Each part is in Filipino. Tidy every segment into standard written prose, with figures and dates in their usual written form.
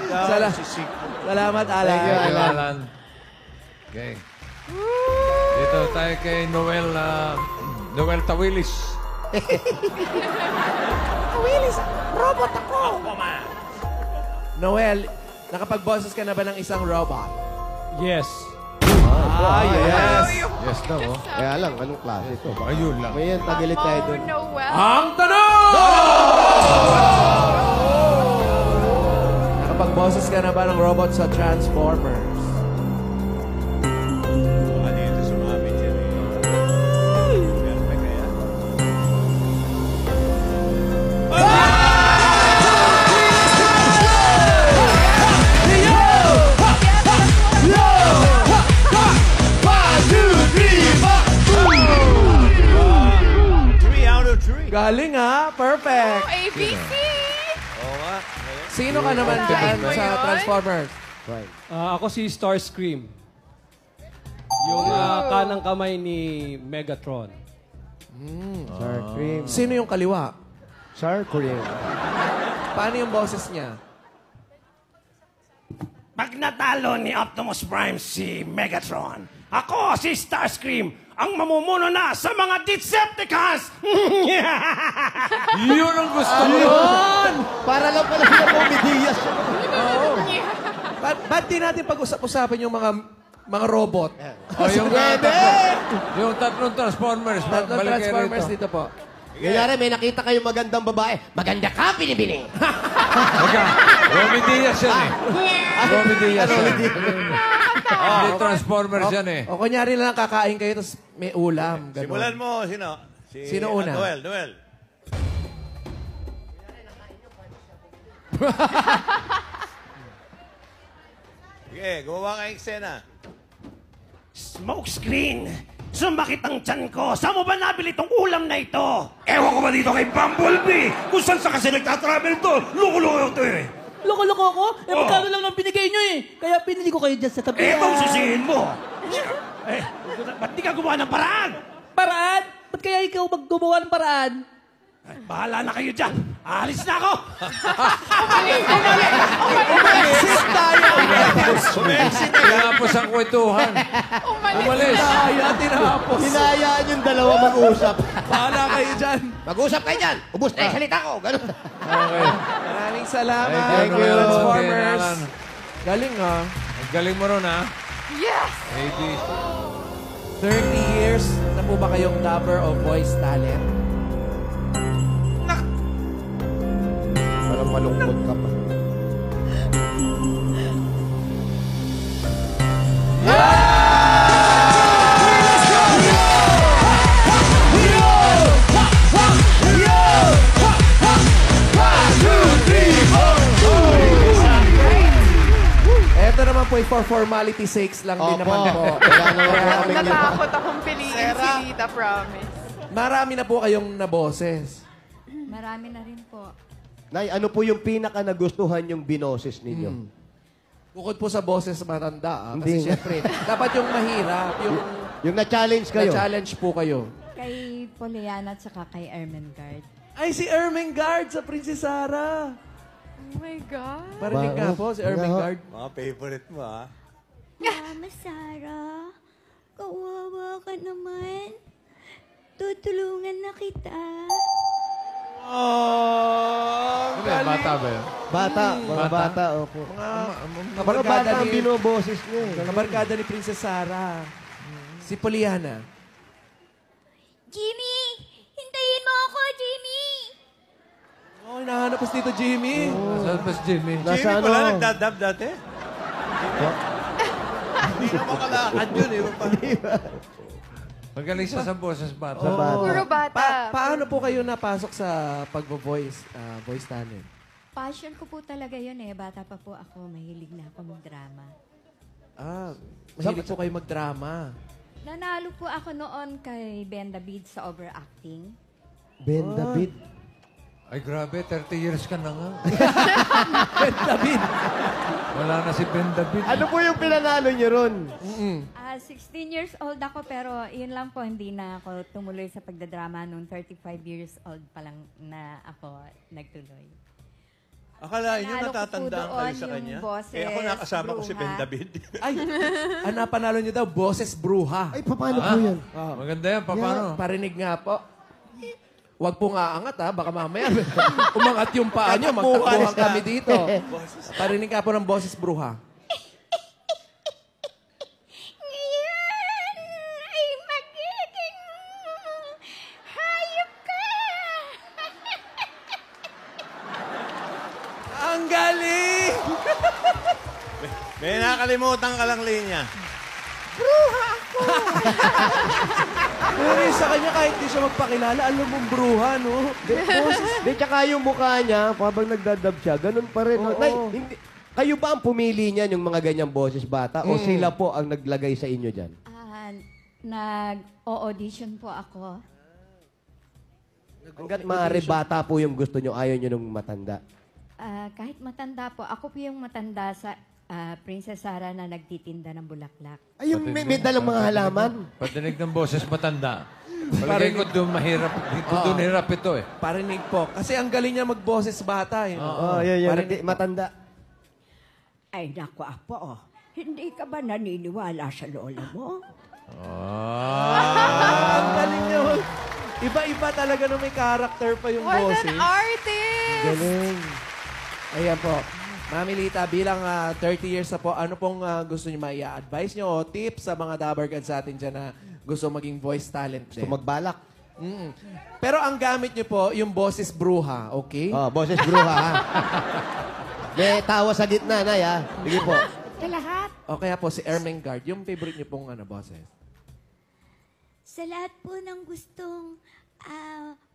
Salamat, Alan. Thank you, Alan. Okay. Dito tayo kay Noel Tawilis. Tawilis, robot ako. Noel, nakapag-boses ka na ba ng isang robot? Yes. Yes. Yes daw, oh. Kaya lang, anong klase ito? Ayun lang. May yan, tagilid tayo dun. Noel. Ang tanong! Nakapag-boses ka na ba ng robot sa Transformers? Dito sumabit yan eh. Perfect kaya. Galing ha? Perfect. ABC. Oo nga. Sino ka naman dyan sa Transformers? Right. Ako si Starscream. Yung kanang kamay ni Megatron. Sour cream. Sino yung kaliwa? Sour cream. Paano yung boses niya? Pag natalo ni Optimus Prime si Megatron, ako si Starscream, ang mamumuno na sa mga Decepticons! Yun ang gusto mo. Para lang pala sila pumidiyas. Ba't di natin pag-usap-usapan yung mga robot? Yung tatlong Transformers. Tatlong balik kayo Transformers rito. dito po. Kanyari, may nakita kayong magandang babae. Maganda ka, binibini. Romy Diaz yan eh. Romy Diaz yan. Hindi Transformers yan eh. O kunyari na lang kakain kayo tapos may ulam. Ganun. Simulan mo, sino? Sino una? Noel. Sige, gumawa ka ng eksena. Smoke screen! Sumakit ang tiyan ko. Saan mo ba nabili itong ulam na ito? Ewan ko ba dito kay Bumblebee? Kung saan sa kasi nagtatravel ito? Loko-loko ito eh. Loko-loko ako? Magkano lang ang binigay nyo eh. Kaya pinili ko kayo dyan sa tabi. Etong sisihin mo. Ba't di ka gumawa ng paraan? Paraan? Ba't kaya ikaw maggumawa ng paraan? Ay, bahala na kayo dyan. Alis na ako. Tinapos ang kwentuhan. Umalis. Hinayaan yung dalawa mag-usap. Bahala kayo dyan. Mag-usap kayo dyan. Ubus na yung salita ko. Ganun. Okay. Maraming salamat. Thank you. Transformers. Okay, Galing ha. Ang galing mo ron ha. Yes. 80. 30 years na po ba kayong lover of voice talent? Parang malungkot ka pa. Ito naman po ay for formality sakes lang din naman po. Natakot akong piliin si Rita, promise. Marami na po kayong naboses. Marami na rin po. Nay, ano po yung pinaka nagustuhan yung binoses ninyo? Bukod po sa boses matanda. Hindi Kasi nga. syempre, dapat yung mahirap. Yung na-challenge kayo? Na-challenge po kayo. Kay Poliana at saka kay Ermengarde. Ay, si Ermengarde sa Princess Sarah. Oh my God. Parinig nga po si Ermengarde. Mga favorite mo, ha? Mama Sarah, kawawa ka naman. Tutulungan na kita. Bata ba yun? Bata, mga bata, opo. Mga bata ang binoboses niyo. Kabarkada ni Princess Sarah. Si Poliana. Jimmy! Hintayin mo ako, Jimmy! Oh, hinahanap po si Tito Jimmy. Nasaan pa si Jimmy? Nasa Jimmy ano? pala nagdadab dati. Hindi na makalakad yun eh. Magaling siya sa boses bata. Puro bata. Paano po kayo napasok sa pag-voice voice talent? Passion ko po talaga yun eh. Bata pa po ako, mahilig na ako mag-drama. Mahilig po kayo magdrama. Nanalo po ako noon kay Ben David sa overacting. Ben David. Ay grabe, 30 years ka na nga. Ben David. Wala na si Ben David. Ano po yung pinanalo niyo ron? 16 years old ako pero yun lang po, hindi na ako tumuloy sa pagdadrama noon. 35 years old pa lang na ako nagtuloy. Akalain nyo Panalo ko po natatandaan doon kayo sa yung kanya? boses, Ako nakasama ko si bruha. Ben David. Ay, napanalo niyo daw, boses bruha. Ay, paano po yan? Maganda yan, paano? Parinig nga po. Huwag po nga angat ha, baka mamaya umangat yung paa niyo, magtakbuhan kami dito. Parinig nga po ng boses bruha. Ngayon ay magiging hayop ka. Ang galing! May nakalimutan ka lang linya. Pero sa kanya, kahit di siya magpakilala, alam mong bruha, no? Di, tsaka yung mukha niya, habang nagdadab siya, ganun pa rin. Oo. Nay, hindi, kayo ba ang pumili niyan, yung mga ganyang boses bata? O sila po ang naglagay sa inyo dyan? Nag-o-audition po ako. Hanggat maaari bata po yung gusto nyo, ayaw nyo nung matanda. Kahit matanda po, ako po yung matanda sa Princess Sarah na nagtitinda ng bulaklak. Ay, yung may dalang mga halaman. Patinig ng boses matanda. Palagay ko doon mahirap. Dito doon hirap ito eh. Parinig po. Kasi ang galing niya mag-boses bata, eh. Oo, yan. Parinig Hindi, matanda. Ay, naku, Apo. Hindi ka ba naniniwala sa lola mo? Ang galing niya. Iba-iba talaga na may character pa yung What boses. an artist! Galing. Ayan po. Mami Lita, bilang 30 years na po, ano pong gusto niyo maia-advise niyo o tips sa mga dabarkads sa atin dyan na gusto maging voice talent din? Gusto magbalak. Pero ang gamit niyo po, yung boses bruha, okay? Oh, boses bruha, ha? May tawa sa gitna, Nay, ha? Sige po. Sa lahat. O kaya po si Ermengarde, yung favorite niyo pong boses. Sa lahat po ng gustong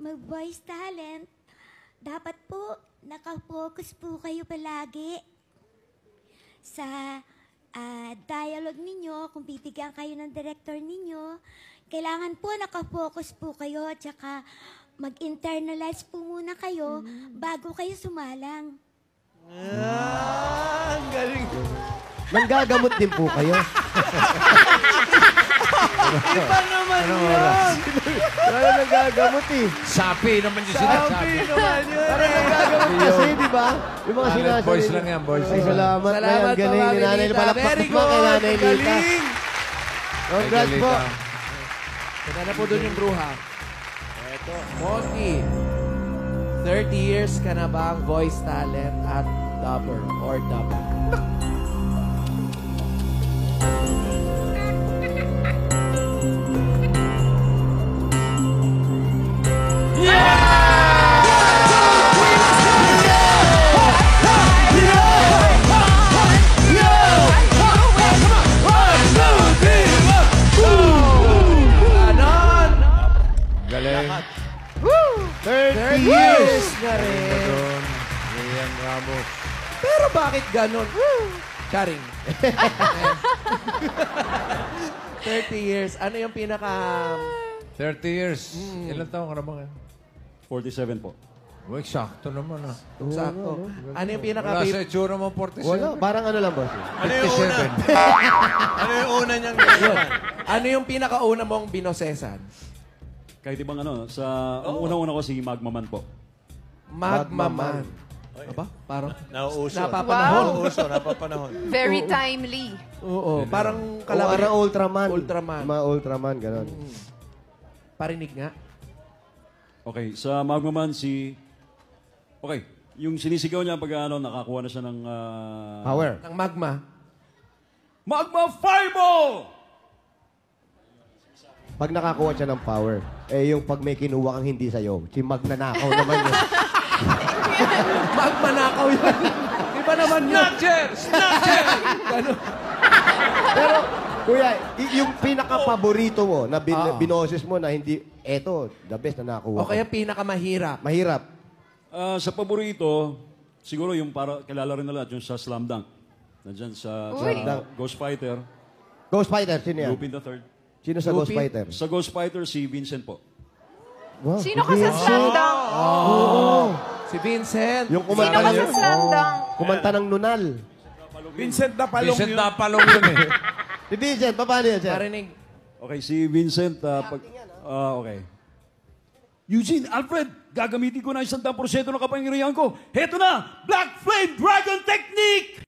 mag-voice talent, dapat po nakafocus po kayo palagi sa dialogue ninyo. Kung bibigyan kayo ng director ninyo, kailangan po nakafocus po kayo at saka mag-internalize po muna kayo bago kayo sumalang. Ang galing. Nanggagamot din po kayo. Iba naman yun. Parang nanggagamot, eh. Sapi naman yung Sabi sinasabi. naman yun. Parang nanggagamot kasi, di ba? Yung mga sinasabi. Voice lang yan, voice Ay, lang. salamat. Salamat Nay, ang galing Mami ni Nanay. Lita. Palakpak Very pa kay good. Nanay Lita. Galing. Congrats po. Teka na po doon yung bruha. Eto. Monty, 30 years ka na ba ang voice talent at dubber or dubber? Galing. 30 years na rin. Doon. Ian Ramos. Pero bakit ganon? Charing. 30 years. Ano yung pinaka... 30 years. Ilan taong ka na ba ngayon? 47 po. Uy, sakto naman ah. Sakto. Ano yung pinaka... Wala sa itsura mo 47. Wala, parang ano lang, boss. Ano yung una? 57. Ano yung una niyang ginawa? Ano yung pinakauna mong binosesan? Kahit ibang ano, ang unang-una ko si Magmaman po. Magmaman. Aba, parang Nauuso. napapanahon. Nauuso, napapanahon. Very timely. Oo, parang Parang Ultraman. Ultraman. Mga Ultraman, gano'n. Parinig nga. Okay, sa Magmaman Okay, yung sinisigaw niya pag nakakuha na siya ng... Power. Ng magma. Magma Fireball! Pag nakakuha siya ng power, yung pag may kinuha kang hindi sa'yo, si magnanakaw naman yun. Magmanakaw yun. Iba naman yun. Snatcher! Snatcher! Ganun. Pero, kuya, yung pinaka-paborito mo na binoses mo na hindi, eto, the best na nakuha O kaya pinakamahirap. Mahirap. Sa paborito, siguro yung kilala rin na lahat, yung sa Slam Dunk. Nandyan sa Ghost Fighter. Ghost Fighter, sino yan? Lupin the Third. Sino sa Ghost Fighter? Sa Ghost Fighter, si Vincent po. Wow, Sino ka sa Slam Dunk? Si Vincent. Yung Sino kumanta ka sa ng, Slam Dunk? kumanta ng Nunal. Vincent na palong Vincent yun. Napalong yun eh. Si Vincent, paano yun, sir? Parinig. Okay, si Vincent, okay. Eugene, Alfred, gagamitin ko na 100% ng kapangyarihan ko. Heto na, Black Flame Dragon Technique!